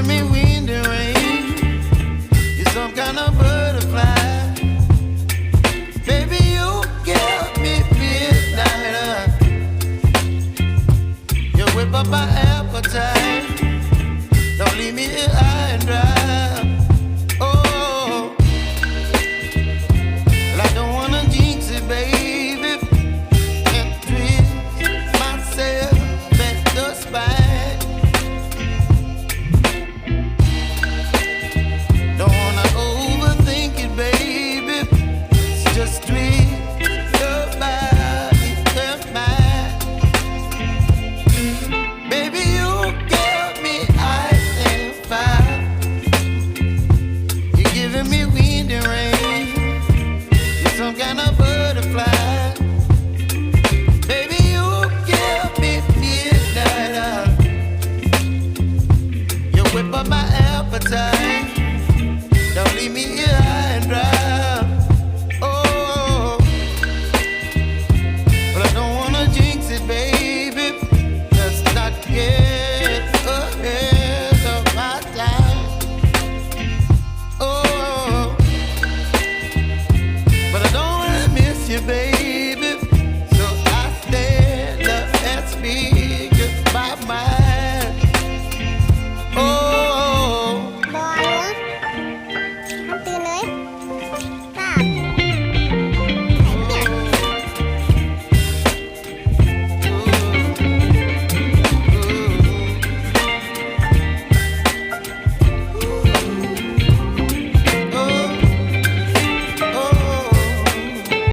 me wind and rain. You're some kind of butterfly. Baby, you give me midnight. You whip up my appetite. Don't leave me here high and dry. Oh, well, I don't wanna jinx it, baby, and twist myself at the spine. Don't wanna overthink it, baby. It's just twist your body and mine. Baby, you give me ice and fire. You're giving me wind and rain. You're some kind of butterfly. Baby, you give me midnight. You whip up my appetite.